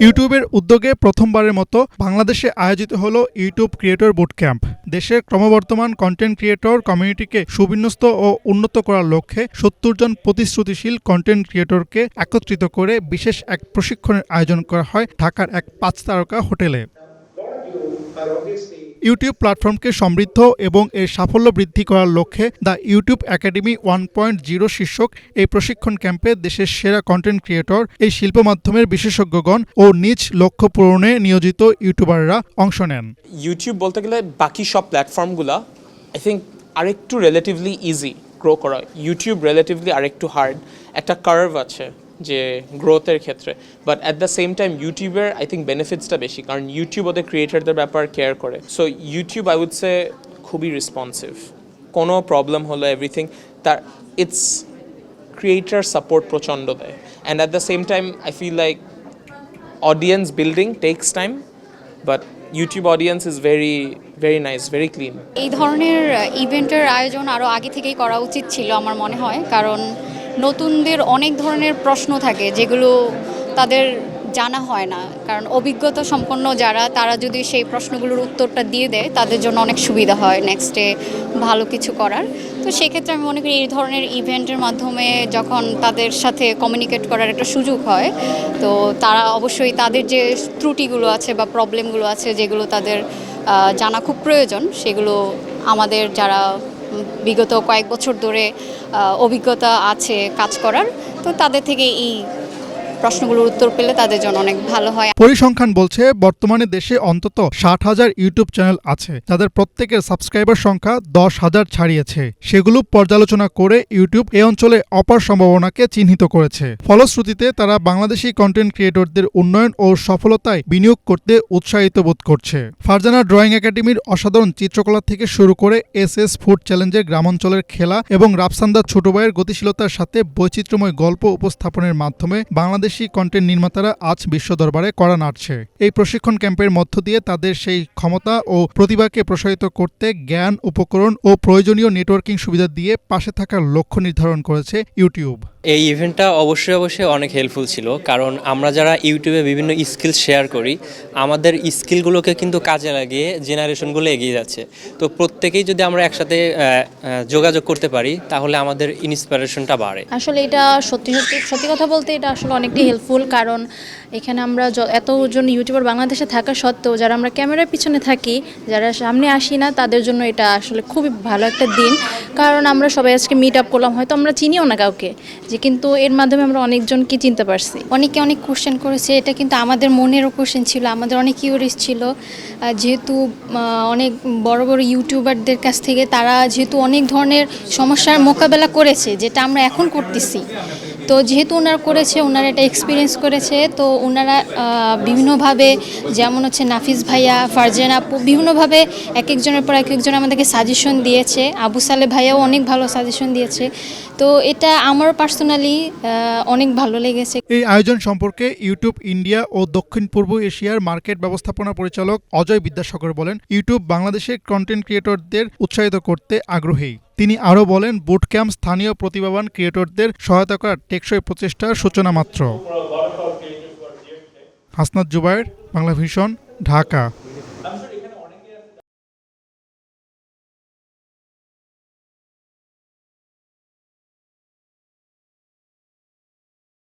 ইউটিউবের উদ্যোগে প্রথমবারের মতো বাংলাদেশে আয়োজিত হলো ইউটিউব ক্রিয়েটর বুট ক্যাম্প। দেশের ক্রমবর্ধমান কন্টেন্ট ক্রিয়েটর কমিউনিটিকে সুবিন্যস্ত ও উন্নত করার লক্ষ্যে ৭০ জন প্রতিশ্রুতিশীল কন্টেন্ট ক্রিয়েটরকে একত্রিত করে বিশেষ এক প্রশিক্ষণের আয়োজন করা হয় ঢাকার এক ৫ তারকা হোটেলে। ইউটিউব প্ল্যাটফর্মকে সমৃদ্ধ এবং এর সাফল্য বৃদ্ধি করার লক্ষ্যে দ্য ইউটিউব একাডেমি 1.0 শীর্ষক এই প্রশিক্ষণ ক্যাম্পে দেশের সেরা কন্টেন্ট ক্রিয়েটর, এই শিল্প মাধ্যমের বিশেষজ্ঞগণ ও নিজ লক্ষ্য পূরণে নিয়োজিত ইউটিউবাররা অংশ নেন। ইউটিউব বলতে গেলে বাকি সব প্ল্যাটফর্মগুলো আই থিঙ্ক আরেকটু রিলেটিভলি ইজি গ্রো করা, ইউটিউব রিলেটিভলি আরেকটু হার্ড, একটা কার্ভ আছে যে গ্রোথের ক্ষেত্রে, but at the same time ইউটিউবের আই থিঙ্ক বেনিফিটসটা বেশি, কারণ ইউটিউব ওদের ক্রিয়েটারদের ব্যাপার কেয়ার করে। So YouTube I would say খুবই রেসপন্সিভ, কোনো প্রবলেম হলো এভরিথিং তার ইটস ক্রিয়েটার সাপোর্ট প্রচণ্ড দেয়। And at the same time I feel like audience building takes time, but YouTube audience is very very nice, very clean. এই ধরনের ইভেন্টের আয়োজন আরও আগে থেকেই করা উচিত ছিল আমার মনে হয়, কারণ নতুনদের অনেক ধরনের প্রশ্ন থাকে যেগুলো তাদের জানা হয় না, কারণ অভিজ্ঞতা সম্পন্ন যারা তারা যদি সেই প্রশ্নগুলোর উত্তরটা দিয়ে দেয় তাদের জন্য অনেক সুবিধা হয় নেক্সটে ভালো কিছু করার। তো সেক্ষেত্রে আমি মনে করি এই ধরনের ইভেন্টের মাধ্যমে যখন তাদের সাথে কমিউনিকেট করার একটা সুযোগ হয়, তো তারা অবশ্যই তাদের যে ত্রুটিগুলো আছে বা প্রবলেমগুলো আছে যেগুলো তাদের জানা খুব প্রয়োজন, সেগুলো আমাদের যারা বিগত কয়েক বছর ধরে অভিজ্ঞতা আছে কাজ করার, তো তাদের থেকে এই প্রশ্নগুলোর উত্তর পেলে তাদের জন্য অনেক ভালো হয়। পরিসংখ্যান বলছে বর্তমানে দেশে অন্তত ৬০,০০০ ইউটিউব চ্যানেল আছে, যাদের প্রত্যেকের সাবস্ক্রাইবার সংখ্যা ১০,০০০ ছাড়িয়েছে। সেগুলো পর্যালোচনা করে ইউটিউব এই অঞ্চলে অপার সম্ভাবনাকে চিহ্নিত করেছে। ফলশ্রুতিতে তারা বাংলাদেশি কন্টেন্ট ক্রিয়েটরদের উন্নয়ন ও সফলতায় বিনিয়োগ করতে উৎসাহিত বোধ করছে। ফারজানা ড্রয়িং একাডেমির অসাধারণ চিত্রকলা থেকে শুরু করে এস ফুড চ্যালেঞ্জের গ্রামাঞ্চলের খেলা এবং রাফসান্দা ছোট ভাইয়ের গতিশীলতার সাথে বৈচিত্র্যময় গল্প উপস্থাপনের মাধ্যমে বাংলাদেশি কন্টেন্ট নির্মাতারা আজ বিশ্ব দরবারে কড়া নাড়ছে। এই প্রশিক্ষণ ক্যাম্পের মধ্য দিয়ে তাদের সেই ক্ষমতা ও প্রতিভাকে প্রসারিত করতে জ্ঞান, উপকরণ ও প্রয়োজনীয় নেটওয়ার্কিং সুবিধা দিয়ে পাশে থাকার লক্ষ্য নির্ধারণ করেছে ইউটিউব। এই ইভেন্টটা অবশ্যই অনেক হেল্পফুল ছিল, কারণ আমরা যারা ইউটিউবে বিভিন্ন স্কিল শেয়ার করি, আমাদের স্কিলগুলোকে কিন্তু কাজে লাগিয়ে জেনারেশনগুলো এগিয়ে যাচ্ছে। তো প্রত্যেকেই যদি আমরা একসাথে যোগাযোগ করতে পারি তাহলে আমাদের ইন্সপিরেশনটা বাড়ে। আসলে এটা সত্যি কথা বলতে এটা আসলে অনেকটাই হেল্পফুল, কারণ এখানে আমরা এতজন ইউটিউবার বাংলাদেশে থাকা সত্ত্বেও যারা আমরা ক্যামেরার পিছনে থাকি, যারা সামনে আসি না, তাদের জন্য এটা আসলে খুবই ভালো একটা দিন। কারণ আমরা সবাই আজকে মিট আপ করলাম, হয়তো আমরা চিনিও না কাউকে, যে কিন্তু এর মাধ্যমে আমরা অনেকজনকে চিনতে পারছি। অনেকে অনেক কোশ্চেন করেছে, এটা কিন্তু আমাদের মনেরও কোশ্চেন ছিল, আমাদের অনেক কিউরিয়াস ছিল, যেহেতু অনেক বড় বড় ইউটিউবারদের কাছ থেকে তারা যেহেতু অনেক ধরনের সমস্যার মোকাবেলা করেছে, যেটা আমরা এখন করতেছি। তো যেহেতু ওনারা করেছে, ওনারা এটা এক্সপিরিয়েন্স করেছে, তো ওনারা বিভিন্নভাবে, যেমন হচ্ছে নাফিস ভাইয়া, ফারজানা আপু, বিভিন্নভাবে এক একজনের পর এক একজন আমাদেরকে সাজেশন দিয়েছে। আবু সালে ভাইয়াও অনেক ভালো সাজেশন দিয়েছে। তো এটা আমার পার্সোনালি অনেক ভালো লেগেছে। এই আয়োজন সম্পর্কে ইউটিউব ইন্ডিয়া ও দক্ষিণ পূর্ব এশিয়ার মার্কেট ব্যবস্থাপনা পরিচালক অজয় বিদ্যাসাগর বলেন, ইউটিউব বাংলাদেশের কন্টেন্ট ক্রিয়েটরদের উৎসাহিত করতে আগ্রহী। তিনি আরও বলেন, বুট ক্যাম্প স্থানীয় প্রতিভাবান ক্রিয়েটরদের সহায়তা করার টেকসই প্রচেষ্টার সূচনা মাত্র। হাসনাত জুবায়ের, বাংলা ভিশন, ঢাকা।